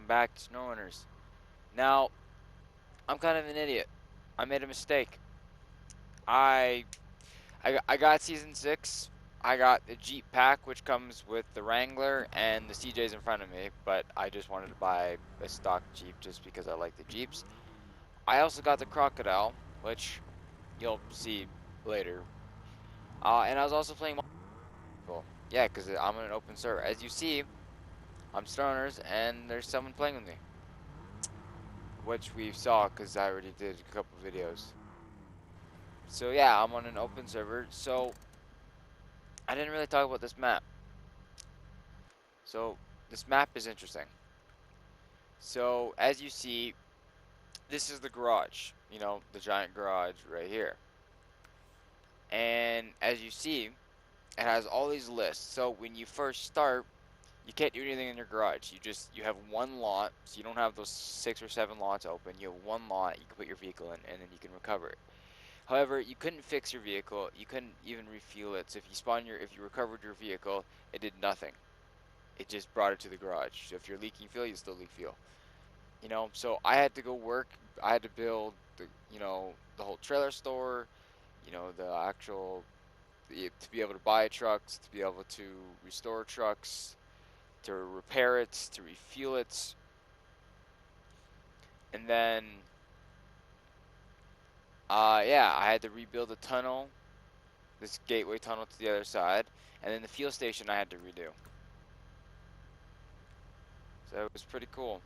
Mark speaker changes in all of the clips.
Speaker 1: back to Snowrunners. Now, I'm kind of an idiot. I made a mistake. I I got season 6. I got the Jeep pack, which comes with the Wrangler and the CJs in front of me, but I just wanted to buy a stock Jeep just because I like the Jeeps. I also got the Crocodile, which you'll see later. And I was also playing multiple. Yeah, because I'm on an open server. As you see, I'm Stoners, and there's someone playing with me, which we saw because I already did a couple videos. So yeah, I'm on an open server. So I didn't really talk about this map. So this map is interesting. So as you see, this is the garage. You know, the giant garage right here. And as you see, it has all these lists. So when you first start, you can't do anything in your garage. You have one lot, so you don't have those 6 or 7 lots open. You have one lot you can put your vehicle in, and then you can recover it. However, you couldn't fix your vehicle. You couldn't even refuel it. So if you recovered your vehicle, it did nothing. It just brought it to the garage. So if you're leaking fuel, you still leak fuel. You know, so I had to go work. I had to build the whole trailer store. The actual to be able to buy trucks, to be able to restore trucks, to repair it, to refuel it, and then yeah, I had to rebuild a tunnel, this gateway tunnel to the other side, and then the fuel station I had to redo. So it was pretty cool.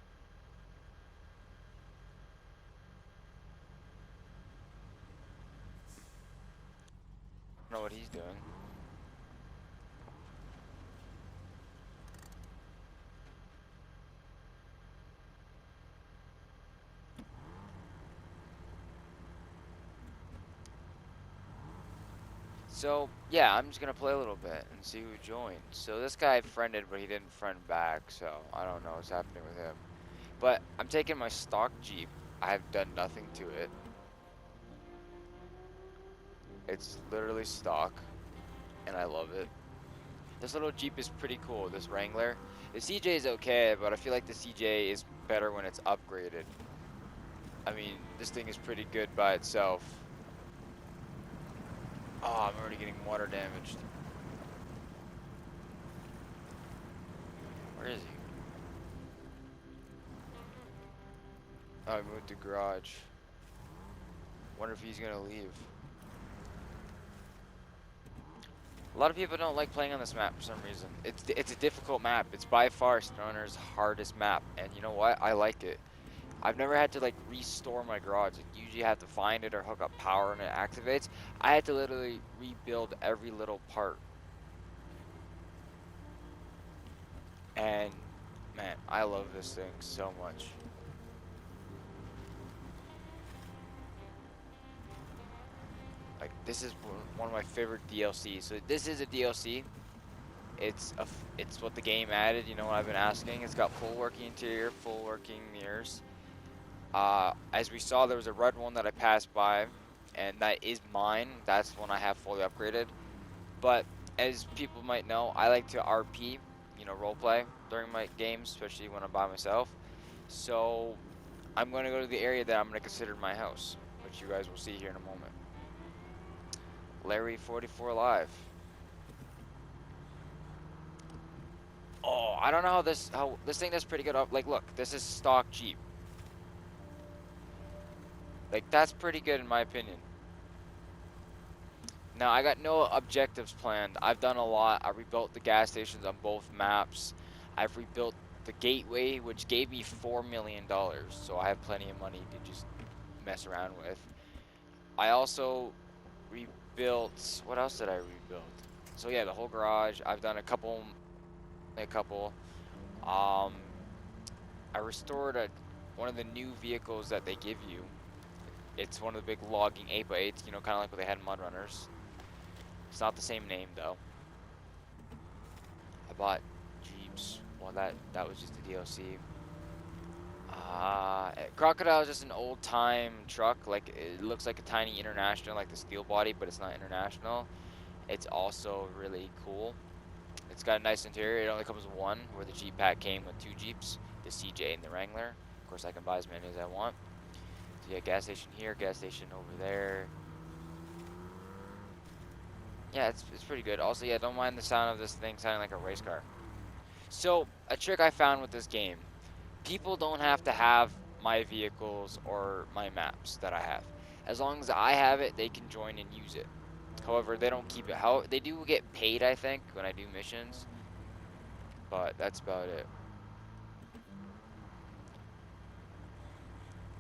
Speaker 1: I don't know what he's doing. So yeah, I'm just gonna play a little bit and see who joins. So this guy friended, but he didn't friend back, so I don't know what's happening with him. But I'm taking my stock Jeep. I have done nothing to it. It's literally stock, and I love it. This little Jeep is pretty cool, this Wrangler. The CJ is okay, but I feel like the CJ is better when it's upgraded. I mean, this thing is pretty good by itself. Oh, I'm already getting water damaged. Where is he? Oh, he moved to garage. Wonder if he's gonna leave. A lot of people don't like playing on this map for some reason. It's a difficult map. It's by far Snowrunner's hardest map, and you know what? I like it. I've never had to like restore my garage. Like, you usually have to find it or hook up power and it activates. I had to literally rebuild every little part. And man, I love this thing so much. Like, this is one of my favorite DLCs. So this is a DLC. It's what the game added. You know what I've been asking. It's got full working interior, full working mirrors. As we saw, there was a red one that I passed by, and that is mine. That's one I have fully upgraded. But as people might know, I like to RP, roleplay during my games, especially when I'm by myself. So I'm going to go to the area that I'm going to consider my house, which you guys will see here in a moment. Larry 44 Live. Oh, I don't know how this thing does pretty good. Like, look, this is stock Jeep. Like, that's pretty good in my opinion. Now, I got no objectives planned. I've done a lot. I rebuilt the gas stations on both maps. I've rebuilt the gateway, which gave me $4 million. So I have plenty of money to just mess around with. I also rebuilt, what else did I rebuild? So yeah, the whole garage. I've done a couple. I restored one of the new vehicles that they give you. It's one of the big logging 8x8s, kind of like what they had in Mud Runners. It's not the same name though. I bought Jeeps. Well, that was just a DLC. Crocodile is just an old time truck. Like, it looks like a tiny International, like the steel body, but it's not International. It's also really cool. It's got a nice interior. It only comes with one, where the Jeep pack came with 2 Jeeps. the CJ and the Wrangler. Of course, I can buy as many as I want. So yeah, gas station here, gas station over there. Yeah, it's pretty good. Also, yeah, don't mind the sound of this thing sounding like a race car. So, a trick I found with this game, people don't have to have my vehicles or my maps that I have. As long as I have it, they can join and use it. However, they don't keep it. How they do get paid, I think, when I do missions, but that's about it.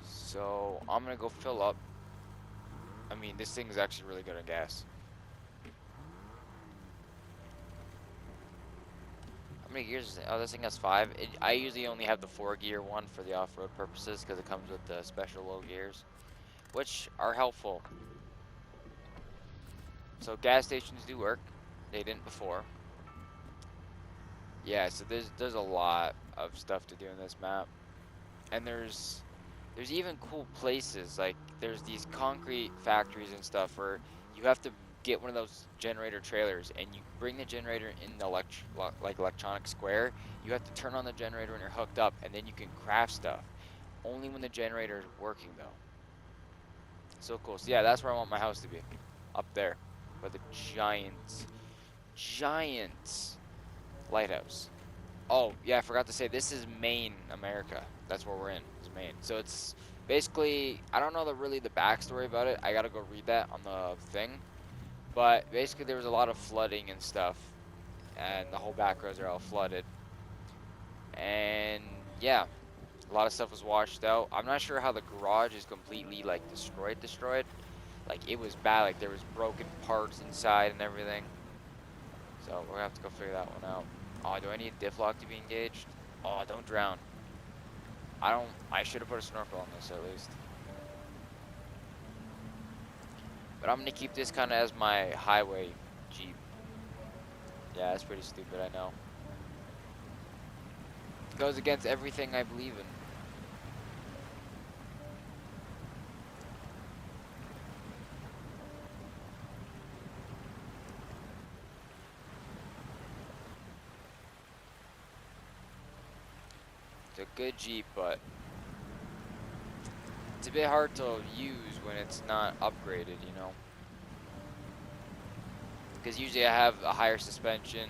Speaker 1: So, I'm gonna go fill up. I mean, this thing is actually really good at gas. How many gears is it? Oh, this thing has 5. I usually only have the 4-gear one for the off-road purposes because it comes with the special low gears, which are helpful. So gas stations do work. They didn't before. Yeah, so there's a lot of stuff to do in this map. And there's even cool places, like there's these concrete factories and stuff where you have to get one of those generator trailers and you bring the generator in the like electronic square. You have to turn on the generator when you're hooked up, and then you can craft stuff. Only when the generator is working though. So cool. So yeah, that's where I want my house to be. Up there. By the giant lighthouse. Oh, yeah, I forgot to say, this is Maine, America. That's where we're in, is Maine. So it's basically, I don't know really the backstory about it. I gotta go read that on the thing. But basically there was a lot of flooding and stuff, and the whole back roads are all flooded. And yeah, a lot of stuff was washed out. I'm not sure how the garage is completely like destroyed. Like it was bad, like there was broken parts inside and everything. So we're gonna have to go figure that one out. Oh, do I need diff lock to be engaged? Oh, don't drown. I should have put a snorkel on this at least. But I'm gonna keep this kind of as my highway Jeep. Yeah, that's pretty stupid, I know. It goes against everything I believe in. It's a good Jeep, but it's a bit hard to use when it's not upgraded, you know? Because usually I have a higher suspension.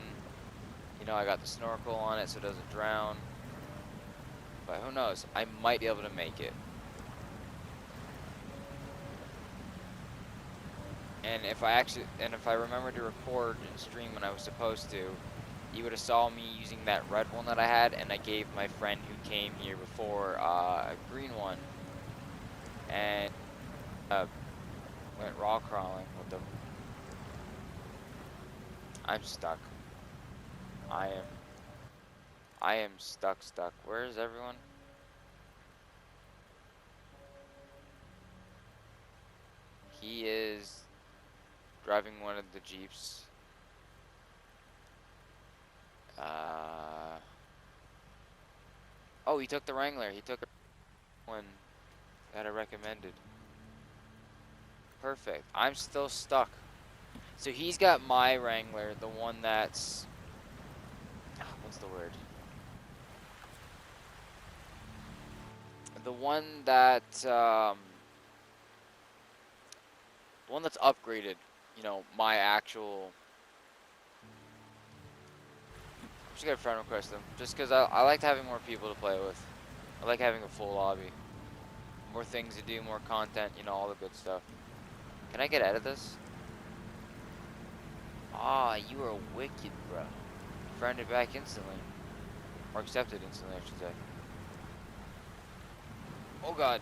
Speaker 1: You know, I got the snorkel on it so it doesn't drown. But who knows? I might be able to make it. And if I remember to record and stream when I was supposed to, you would have saw me using that red one that I had, and I gave my friend who came here before a green one, and went raw crawling with them. I'm stuck. I am stuck. Where is everyone? He is driving one of the Jeeps. Oh, he took the Wrangler. He took one that I recommended. Perfect. I'm still stuck. So he's got my Wrangler, the one that's... what's the word? The one that, the one that's upgraded. You know, my actual... I'm just gonna friend request them. Just because I like having more people to play with. I like having a full lobby. More things to do, more content, you know, all the good stuff. Can I get out of this? Ah, you are wicked, bro. Friended back instantly. Or accepted instantly, I should say. Oh god.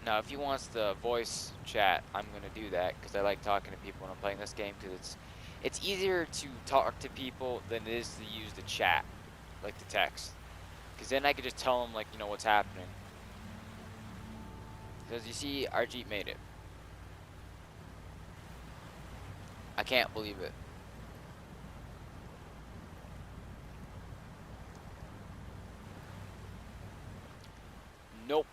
Speaker 1: Now, if he wants the voice chat, I'm gonna do that because I like talking to people when I'm playing this game because it's easier to talk to people than it is to use the chat, like the text. Because then I could just tell them, like, you know, what's happening. Because you see, our Jeep made it. I can't believe it. Nope.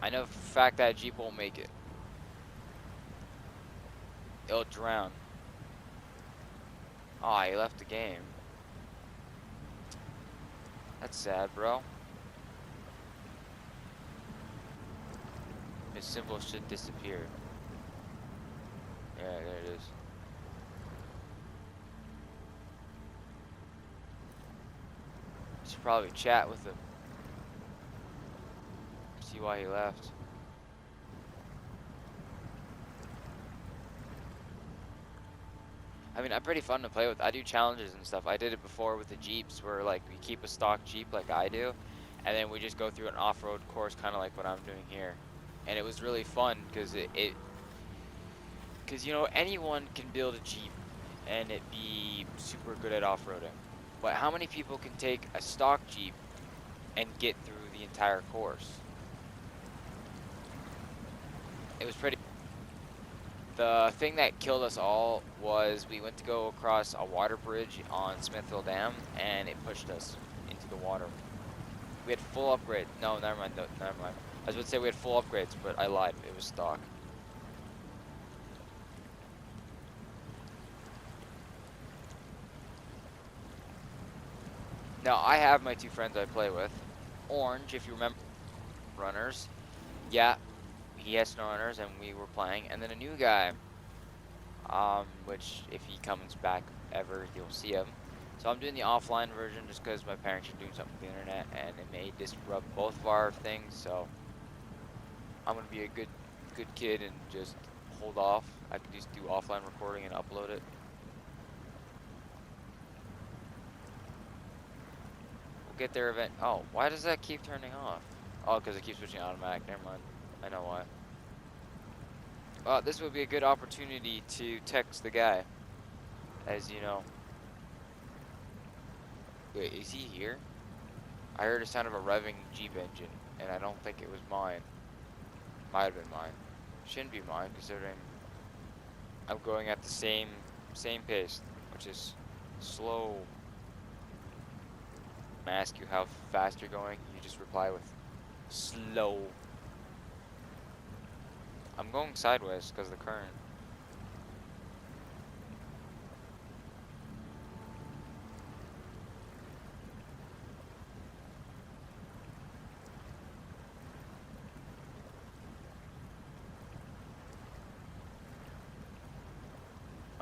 Speaker 1: I know for a fact that Jeep won't make it. It'll drown. Oh, he left the game. That's sad, bro. His symbol should disappear. Yeah, there it is. You should probably chat with him. See why he left. I mean, I'm pretty fun to play with. I do challenges and stuff. I did it before with the Jeeps where like we keep a stock Jeep like I do, and then we just go through an off-road course kind of like what I'm doing here. And it was really fun because because you know, anyone can build a Jeep and it be super good at off-roading. But how many people can take a stock Jeep and get through the entire course? It was pretty. The thing that killed us all was we went to go across a water bridge on Smithville Dam, and it pushed us into the water. We had full upgrade. No, never mind. No, never mind. I was about to say we had full upgrades, but I lied. It was stock. Now, I have my two friends I play with. Orange, if you remember, runners. Yeah, he has Snowrunners, and we were playing. And then a new guy, which if he comes back ever, you'll see him. So I'm doing the offline version just because my parents are doing something with the internet, and it may disrupt both of our things. So I'm gonna be a good kid and just hold off. I can just do offline recording and upload it. We'll get there event. Oh, why does that keep turning off? Oh, because it keeps switching automatic. Never mind. I know why. This would be a good opportunity to text the guy, as you know. Wait, is he here? I heard a sound of a revving Jeep engine, and I don't think it was mine. Might have been mine. Shouldn't be mine, considering I'm going at the same pace, which is slow. When I ask you how fast you're going, you just reply with slow. I'm going sideways because of the current.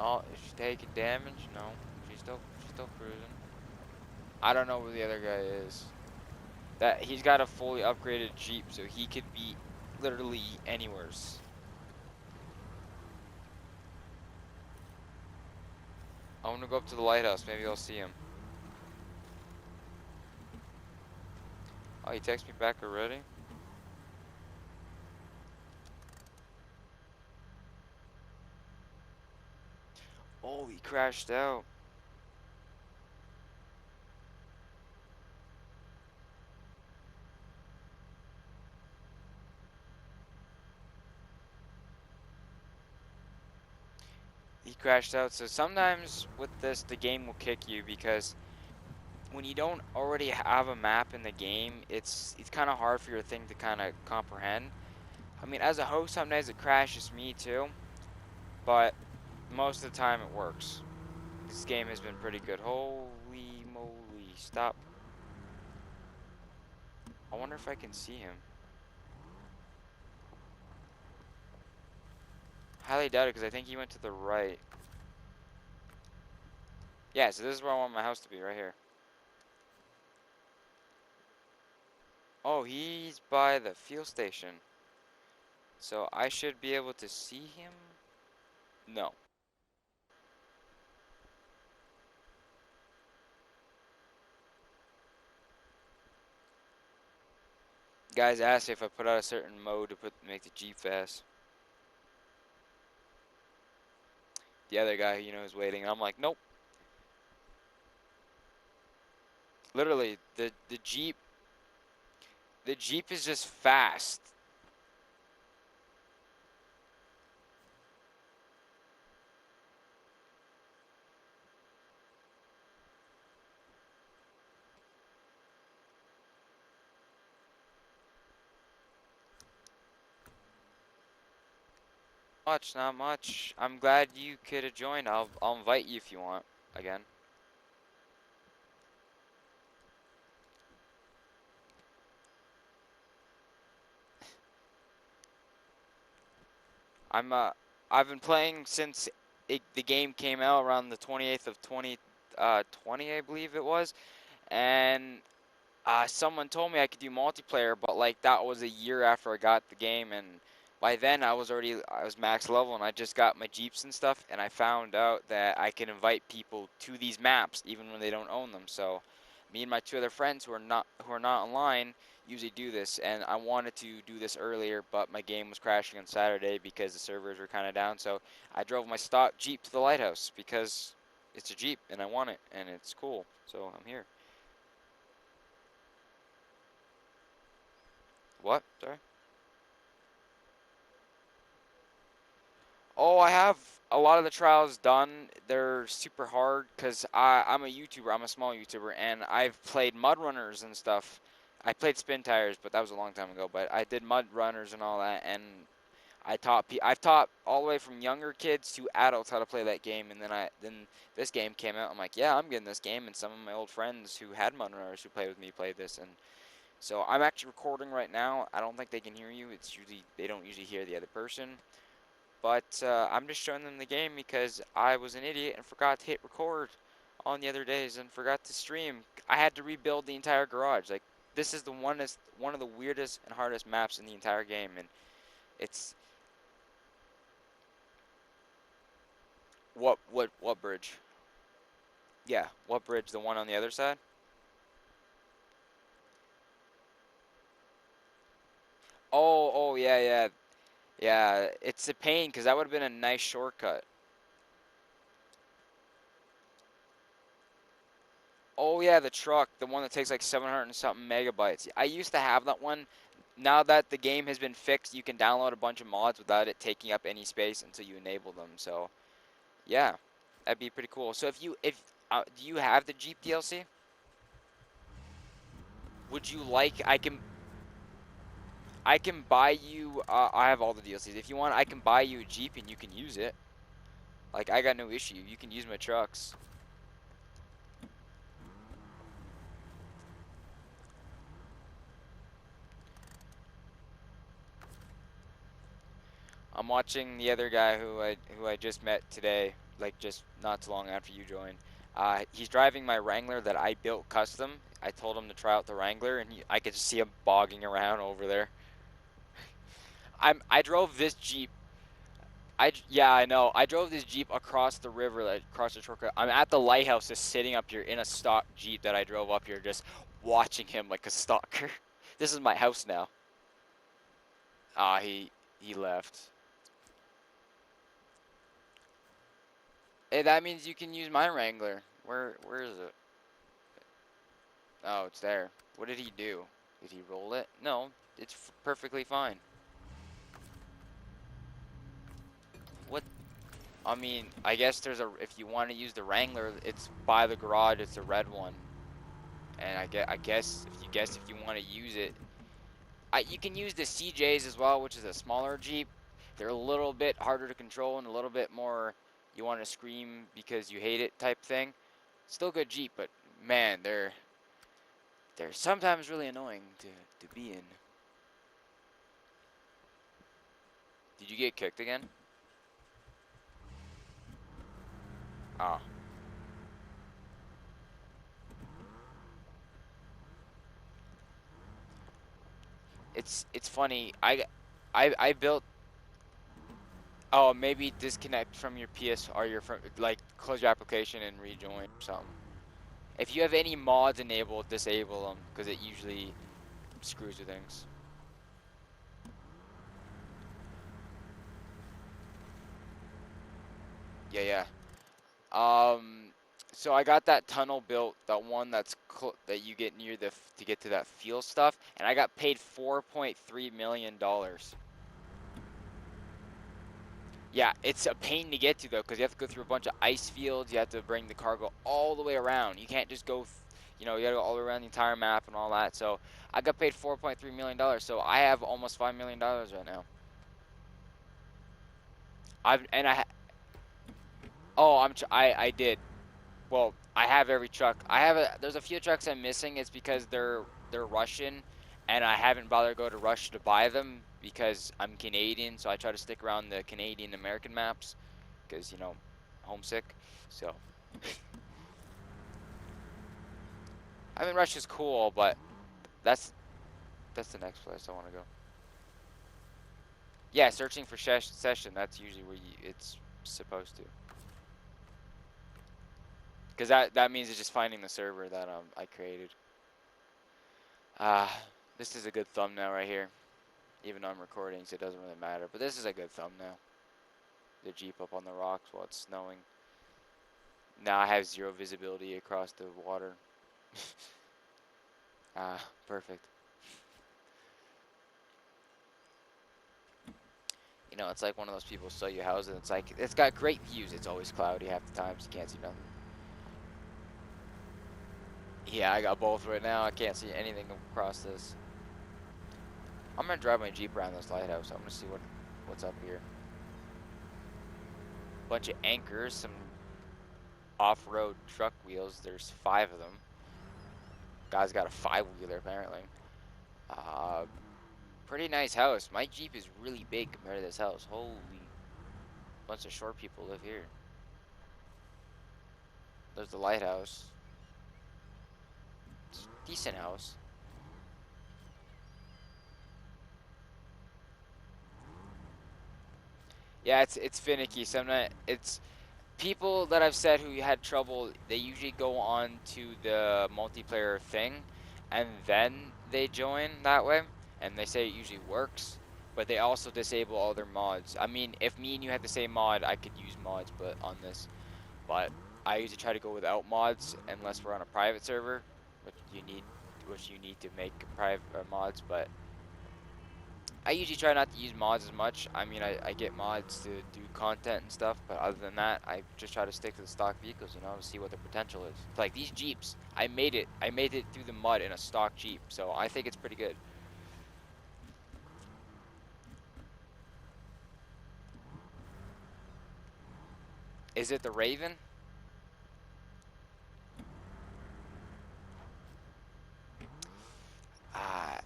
Speaker 1: Oh, is she taking damage? No, she's still cruising. I don't know where the other guy is. That he's got a fully upgraded Jeep, so he could be literally anywheres. I'm gonna go up to the lighthouse. Maybe I'll see him. Oh, he texted me back already? Oh, he crashed out. He crashed out. So sometimes with this, the game will kick you because when you don't already have a map in the game, it's kind of hard for your thing to kind of comprehend. I mean, as a host, sometimes it crashes me too, but most of the time it works. This game has been pretty good. Holy moly, stop. I wonder if I can see him. Highly doubt it because I think he went to the right. Yeah, so this is where I want my house to be, right here. Oh, he's by the fuel station. So I should be able to see him? No. Guys asked if I put out a certain mode to make the Jeep fast. The other guy, you know, is waiting. I'm like, nope. Literally, the Jeep is just fast. Much, not much. I'm glad you could have joined. I'll invite you if you want. again. I'm I've been playing since the game came out around the 28th of 2020, I believe it was, and someone told me I could do multiplayer, but like that was a year after I got the game, and by then I was max level, and I just got my jeeps and stuff, and I found out that I can invite people to these maps even when they don't own them. So me and my two other friends who are not online usually do this, and I wanted to do this earlier, but my game was crashing on Saturday because the servers were kind of down. So I drove my stock jeep to the lighthouse because it's a jeep and I want it and it's cool. So I'm here. What? Sorry. Oh, I have a lot of the trials done. They're super hard because I'm a YouTuber. I'm a small YouTuber, and I've played mud runners and stuff. I played spin tires, but that was a long time ago. But I did mud runners and all that, and I've taught all the way from younger kids to adults how to play that game. And then this game came out. I'm like, yeah, I'm getting this game. And some of my old friends who had mud runners who played with me played this, and so I'm actually recording right now. I don't think they can hear you. It's usually they don't usually hear the other person. But I'm just showing them the game because I was an idiot and forgot to hit record on the other days and forgot to stream. I had to rebuild the entire garage. Like this is one of the weirdest and hardest maps in the entire game, and it's what bridge? Yeah, what bridge? The one on the other side? Oh yeah yeah yeah. It's a pain because that would have been a nice shortcut. Oh yeah, the truck, the one that takes like 700 and something megabytes. I used to have that one. Now that the game has been fixed, you can download a bunch of mods without it taking up any space until you enable them. So yeah, that'd be pretty cool. So if do you have the Jeep DLC? Would you like? I can buy you. I have all the DLCs. If you want, I can buy you a Jeep and you can use it. Like I got no issue. You can use my trucks. I'm watching the other guy who I just met today, like just not too long after you joined. He's driving my Wrangler that I built custom. I told him to try out the Wrangler, and I could just see him bogging around over there. I drove this Jeep. Yeah, I know. I drove this Jeep across the river, like across the shortcut. I'm at the lighthouse, just sitting up here in a stock Jeep that I drove up here, just watching him like a stalker. This is my house now. He left. Hey, that means you can use my Wrangler. Where is it? Oh, it's there. What did he do? Did he roll it? No, it's perfectly fine. What? I mean, I guess there's a. If you want to use the Wrangler, it's by the garage. It's a red one, and I guess if you want to use it, you can use the CJs as well, which is a smaller Jeep. They're a little bit harder to control and a little bit more. You want to scream because you hate it type thing. Still good Jeep, but man, they're sometimes really annoying to be in. Did you get kicked again? Oh, it's funny. I built. Oh, maybe disconnect from your PS or your like close your application and rejoin or something. If you have any mods enabled, disable them because it usually screws with things. Yeah, yeah. So I got that tunnel built, that one that you get near to get to that fuel stuff, and I got paid $4.3 million. Yeah, it's a pain to get to though, because you have to go through a bunch of ice fields. You have to bring the cargo all the way around. You can't just go, you gotta go all the way around the entire map and all that. So I got paid $4.3 million. So I have almost $5 million right now. I've and I, oh, I did. Well, I have every truck. There's a few trucks I'm missing. It's because they're Russian, and I haven't bothered to go to Russia to buy them because I'm Canadian. So I try to stick around the Canadian American maps because homesick. So I mean Russia's cool, but that's that's the next place I want to go. Yeah, searching for session. That's usually where it's supposed to. Because that means it's just finding the server that I created. Ah, this is a good thumbnail right here. Even though I'm recording, so it doesn't really matter. But this is a good thumbnail. The Jeep up on the rocks while it's snowing. Now I have zero visibility across the water. Ah, perfect. It's like one of those people sell you houses. It's like it's got great views. It's always cloudy half the time, so you can't see nothing. Yeah, I got both right now. I can't see anything across this. I'm gonna drive my Jeep around this lighthouse. I'm gonna see what's up here. Bunch of anchors, some off-road truck wheels. There's 5 of them. Guy's got a 5-wheeler apparently. Uh, Pretty nice house. My Jeep is really big compared to this house. Holy, bunch of short people live here. There's the lighthouse. It's a decent house. Yeah, it's finicky. Sometimes it's people that I've said who had trouble. They usually go on to the multiplayer thing, and then they join that way, and they say it usually works. But they also disable all their mods. I mean, if me and you had the same mod, I could use mods, but on this. But I usually try to go without mods unless we're on a private server, which you need to make private mods. But I usually try not to use mods as much. I mean, I get mods to do content and stuff, but other than that, I just try to stick to the stock vehicles, to see what the potential is. Like these Jeeps, I made it through the mud in a stock Jeep, so I think it's pretty good. Is it the Raven? Uh, I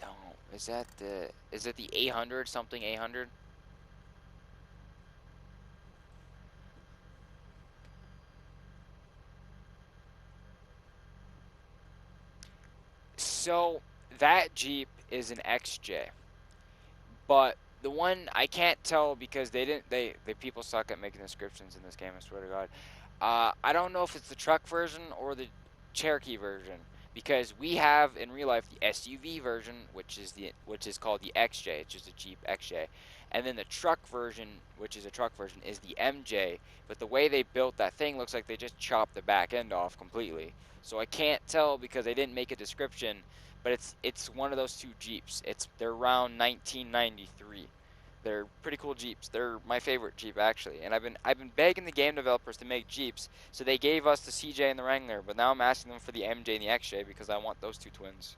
Speaker 1: don't. Is it the 800 something 800? So that Jeep is an XJ, but the one I can't tell because they didn't. They people suck at making descriptions in this game. I swear to God. I don't know if it's the truck version or the Cherokee version because we have in real life the SUV version, which is called the XJ, it's just a Jeep XJ, and then the truck version, which is a truck version, is the MJ. But the way they built that thing looks like they just chopped the back end off completely. So I can't tell because they didn't make a description. But it's one of those 2 Jeeps. They're around 1993. They're pretty cool Jeeps. They're my favorite Jeep actually. And I've been begging the game developers to make Jeeps. So they gave us the CJ and the Wrangler, but now I'm asking them for the MJ and the XJ because I want those 2 twins.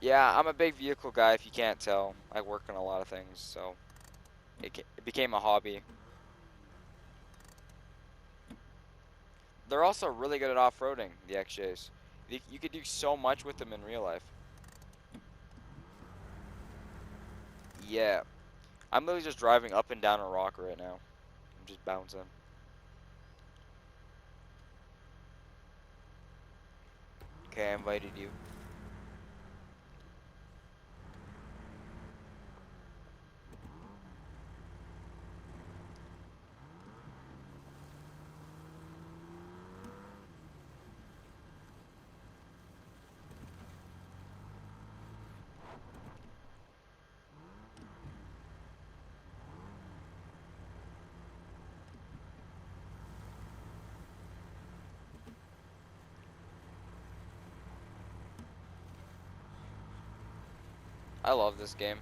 Speaker 1: Yeah, I'm a big vehicle guy if you can't tell. I work on a lot of things, so it became a hobby. They're also really good at off-roading, the XJs. You could do so much with them in real life. Yeah. I'm literally just driving up and down a rock right now. I'm just bouncing. Okay, I invited you. I love this game.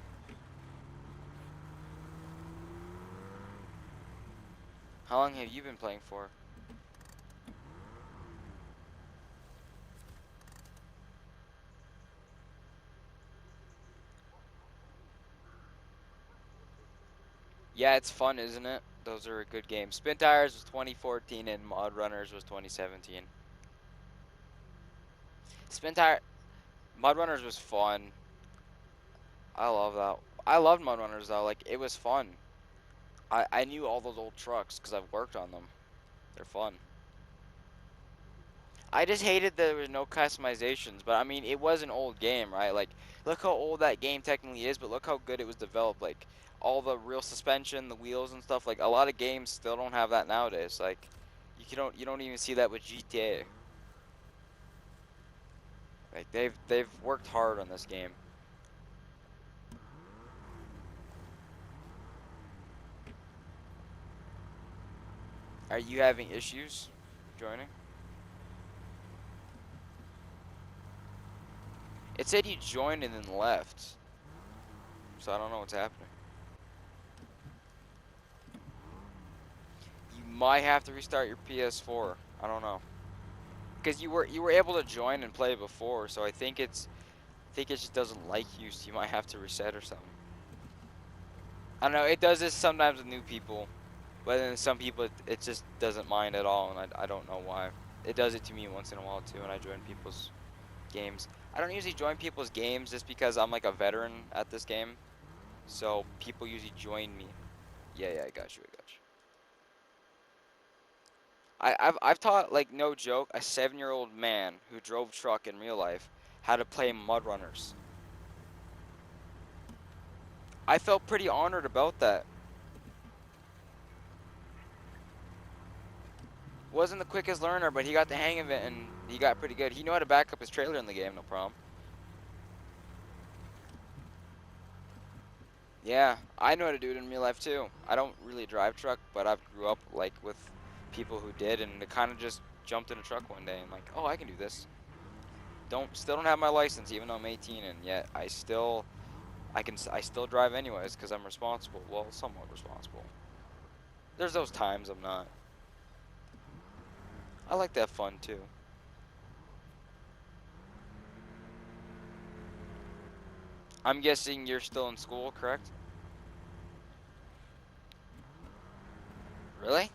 Speaker 1: How long have you been playing for? Yeah, it's fun, isn't it? Those are a good game. Spin Tires was 2014 and Mud Runners was 2017. Spin Tire Mud Runners was fun. I love that. I loved Mud Runners though. Like it was fun. I knew all those old trucks because I've worked on them. They're fun. I just hated there was no customizations, but I mean it was an old game, right? Like look how old that game technically is, but look how good it was developed. Like all the real suspension, the wheels and stuff. Like a lot of games still don't have that nowadays. Like you don't even see that with GTA. Like they've worked hard on this game. Are you having issues joining? It said you joined and then left, so I don't know what's happening. You might have to restart your PS4. I don't know. Because you were able to join and play before, so I think it just doesn't like you, so you might have to reset or something. I don't know. It does this sometimes with new people, but then some people it just doesn't mind at all, and I don't know why. It does it to me once in a while too, when I join people's games. I don't usually join people's games just because I'm like a veteran at this game, so people usually join me. Yeah, yeah, I got you, I got you. I've taught like no joke a 7-year-old man who drove truck in real life how to play mud runners. I felt pretty honored about that. Wasn't the quickest learner, but he got the hang of it and he got pretty good. He knew how to back up his trailer in the game, no problem. Yeah, I know how to do it in real life too. I don't really drive truck, but I've grew up like with people who did, and it kind of just jumped in a truck one day and like, oh, I can do this. Still don't have my license, even though I'm 18, and yet I still drive anyways because I'm responsible. Well, somewhat responsible. There's those times I'm not. I like that fun too. I'm guessing you're still in school, correct? Really?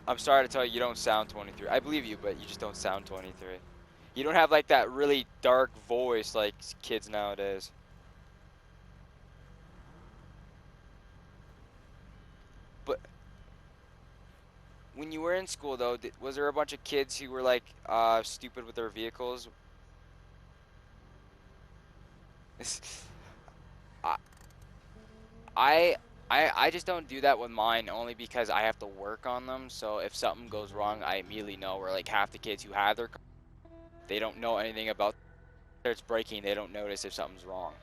Speaker 1: I'm sorry to tell you, you don't sound 23. I believe you, but you just don't sound 23. You don't have like that really dark voice like kids nowadays. But when you were in school though, was there a bunch of kids who were like stupid with their vehicles? I I I just don't do that with mine only because I have to work on them. So if something goes wrong, I immediately know. Where like half the kids who have their car, they don't know anything about it's breaking. They don't notice if something's wrong.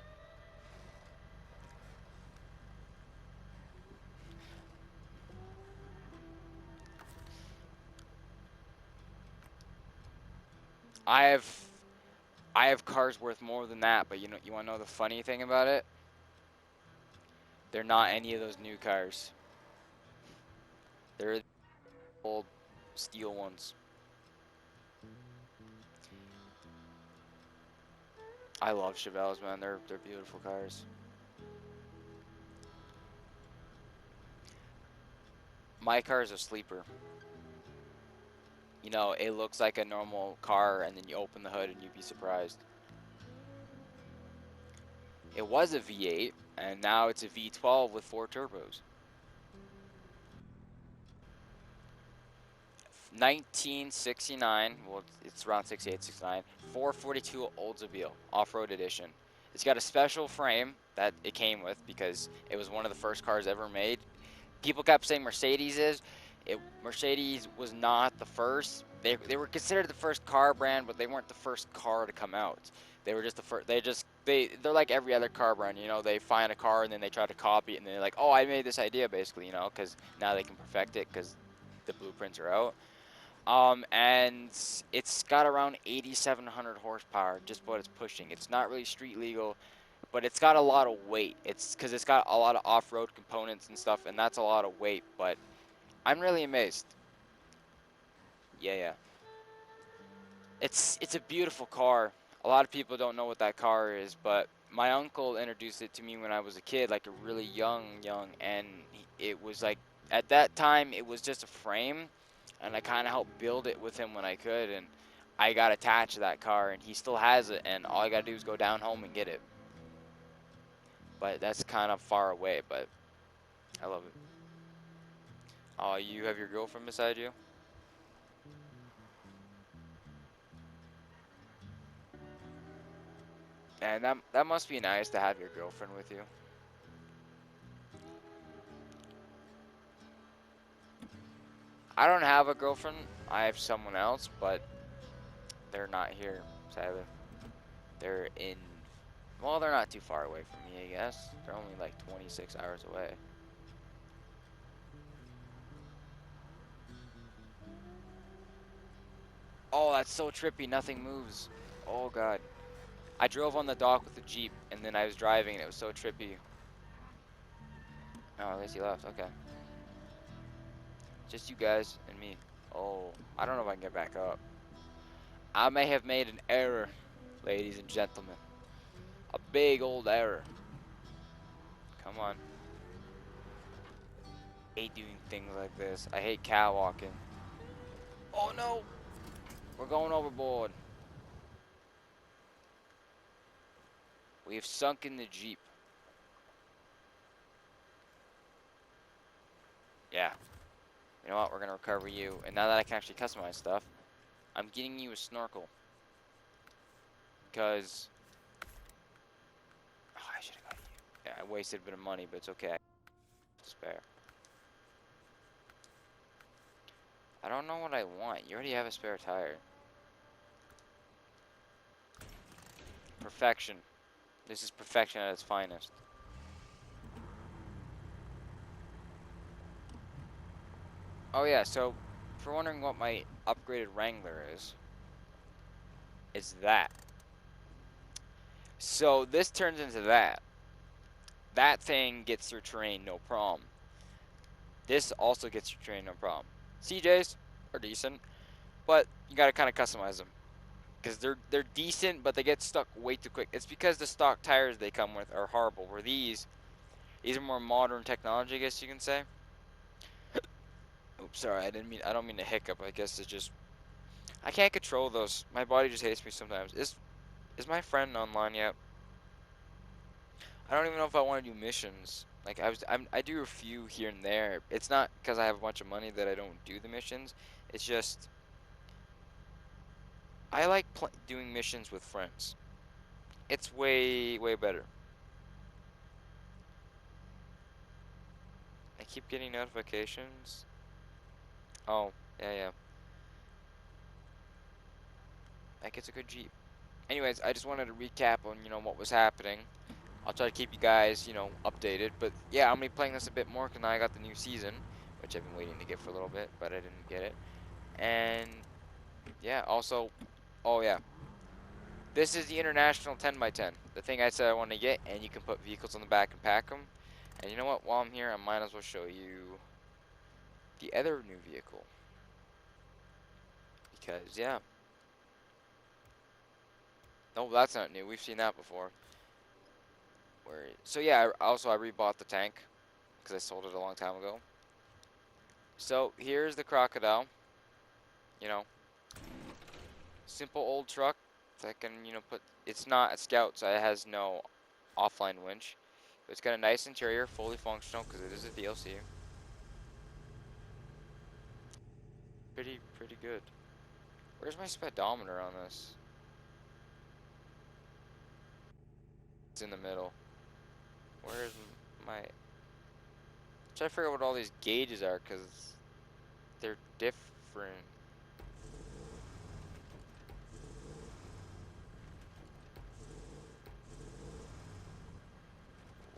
Speaker 1: I have I have cars worth more than that, but you want to know the funny thing about it? They're not any of those new cars. They're old steel ones. I love Chevelles, man. They're beautiful cars. My car is a sleeper. It looks like a normal car, and then you open the hood and you'd be surprised. It was a V8, and now it's a V12 with 4 turbos. 1969, well, it's around 68, 69, 442 Oldsmobile Off-Road Edition. It's got a special frame that it came with because it was one of the first cars ever made. People kept saying Mercedes is. Mercedes was not the first. They were considered the first car brand, but they weren't the first car to come out. They were just the first. They're like every other car brand. They find a car and then they try to copy it, and then they're like, oh, I made this idea basically. Because now they can perfect it because the blueprints are out. And it's got around 8,700 horsepower, just what it's pushing. It's not really street legal, but it's got a lot of weight. It's because it's got a lot of off-road components and stuff, and that's a lot of weight. But I'm really amazed. Yeah, yeah. It's a beautiful car. A lot of people don't know what that car is, but my uncle introduced it to me when I was a kid, like a really young, and it was like, at that time, it was just a frame, and I kind of helped build it with him when I could, and I got attached to that car, and he still has it, and all I gotta do is go down home and get it. But that's kind of far away, but I love it. Oh, you have your girlfriend beside you? And that must be nice to have your girlfriend with you. I don't have a girlfriend. I have someone else, but they're not here, sadly. They're in, well, they're not too far away from me, I guess. They're only like 26 hours away. Oh, that's so trippy. Nothing moves. Oh, God. I drove on the dock with the Jeep, and then I was driving, and it was so trippy. Oh, at least he left. Okay. Just you guys and me. Oh, I don't know if I can get back up. I may have made an error, ladies and gentlemen. A big old error. Come on. I hate doing things like this. I hate catwalking. Oh, no. We're going overboard. We have sunk in the Jeep. Yeah. You know what? We're going to recover you. And now that I can actually customize stuff, I'm getting you a snorkel. Because... oh, I should have got you. Yeah, I wasted a bit of money, but it's okay. I have to spare. I don't know what I want. You already have a spare tire. Perfection. This is perfection at its finest. Oh yeah, so if you're wondering what my upgraded Wrangler is, it's that. So this turns into that. That thing gets through terrain, no problem. This also gets through terrain, no problem. CJs are decent, but you gotta kind of customize them because they're decent, but they get stuck way too quick. It's because the stock tires they come with are horrible. Where these are more modern technology, I guess you can say. Oops, sorry, I don't mean to hiccup. I guess it's just I can't control those. My body just hates me sometimes. Is my friend online yet? I don't even know if I want to do missions. Like I do a few here and there. It's not because I have a bunch of money that I don't do the missions. It's just I like doing missions with friends. It's way better. I keep getting notifications. Oh, yeah. Like it's a good Jeep. Anyways, I just wanted to recap on, what was happening. I'll try to keep you guys, updated. But yeah, I'm gonna be playing this a bit more because now I got the new season, which I've been waiting to get for a little bit, but I didn't get it. And yeah, also, oh yeah, this is the International 10x10, the thing I said I want to get, and you can put vehicles on the back and pack them. And you know what? While I'm here, I might as well show you the other new vehicle because yeah, no, that's not new. We've seen that before. So yeah, I rebought the tank because I sold it a long time ago. So here's the crocodile. You know, simple old truck that can, put. It's not a Scout, so it has no offline winch. But it's got a nice interior, fully functional because it is a DLC. Pretty good. Where's my speedometer on this? It's in the middle. Where's my? Try to figure out what all these gauges are because they're different.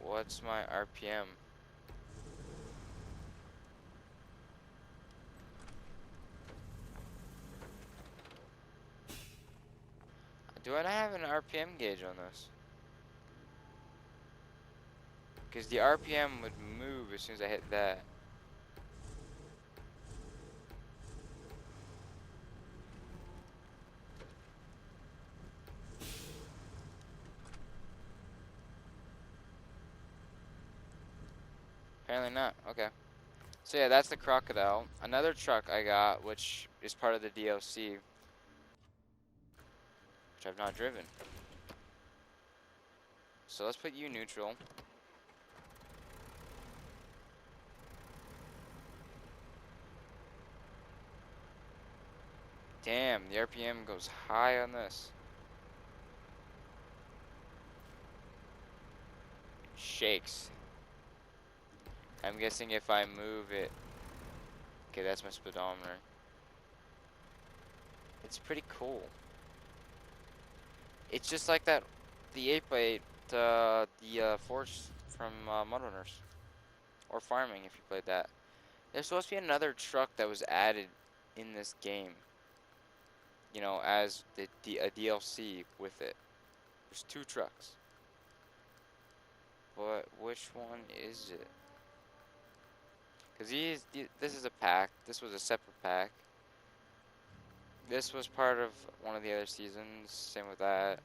Speaker 1: What's my RPM? Do I not have an RPM gauge on this? Because the RPM would move as soon as I hit that. Apparently not. Okay. So yeah, that's the crocodile. Another truck I got, which is part of the DLC, which I've not driven. So let's put you neutral. Damn, the RPM goes high on this. Shakes. I'm guessing if I move it. Okay, that's my speedometer. It's pretty cool. It's just like that, the 8x8, the Force from Mudrunners. Or Farming, if you played that. There's supposed to be another truck that was added in this game. You know, as a DLC with it. There's 2 trucks. But which one is it? Because this is a pack. This was a separate pack. This was part of one of the other seasons. Same with that.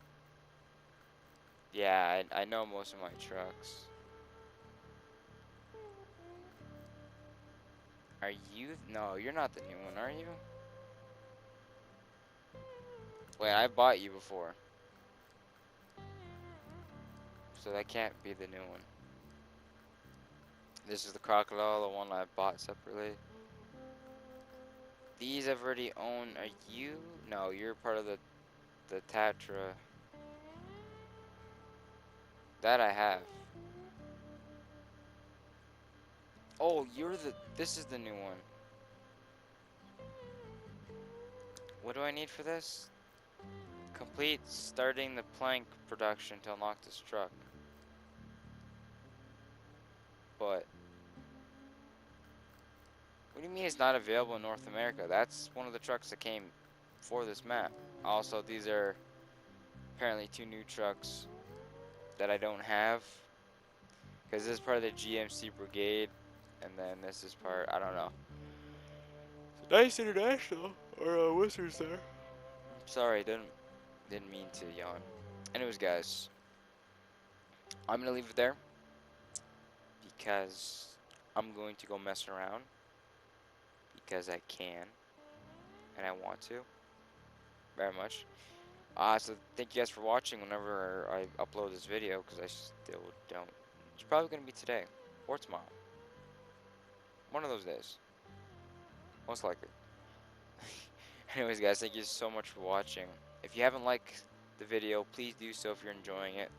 Speaker 1: Yeah, I know most of my trucks. Are you? No, you're not the new one, are you? Wait, I bought you before. So that can't be the new one. This is the crocodile, the one I bought separately. These I've already owned. Are you? No, you're part of the Tatra. That I have. Oh, this is the new one. What do I need for this? Complete starting the plank production to unlock this truck. But what do you mean it's not available in North America? That's one of the trucks that came for this map. Also, these are apparently 2 new trucks that I don't have. Because this is part of the GMC Brigade. And then this is part, I don't know. Nice International. Or Whistler's there. Sorry, didn't mean to yawn. Anyways, guys. I'm going to leave it there. Because I'm going to go mess around. Because I can. And I want to. Very much. So thank you guys for watching whenever I upload this video, because I still don't. It's probably going to be today or tomorrow. One of those days. Most likely. Anyways, guys, thank you so much for watching. If you haven't liked the video, please do so if you're enjoying it.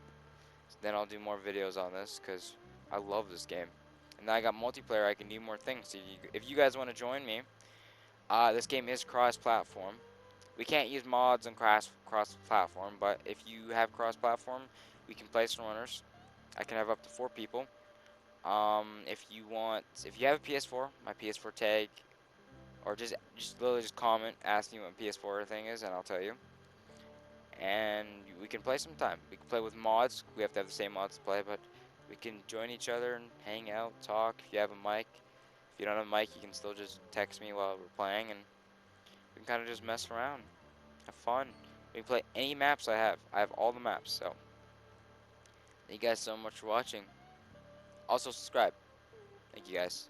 Speaker 1: Then I'll do more videos on this, because I love this game. And now I got multiplayer, I can do more things. So if you guys want to join me, this game is cross-platform. We can't use mods on cross-platform, but if you have cross-platform, we can play Snowrunners. I can have up to 4 people. If you have a PS4, my PS4 tag, or just literally just comment, ask me what PS4 thing is, and I'll tell you. And we can play sometime. We can play with mods. We have to have the same mods to play, but we can join each other and hang out, talk. If you have a mic, if you don't have a mic, you can still just text me while we're playing, and we can kind of just mess around, have fun. We can play any maps I have. I have all the maps, so thank you guys so much for watching. Also subscribe. Thank you guys.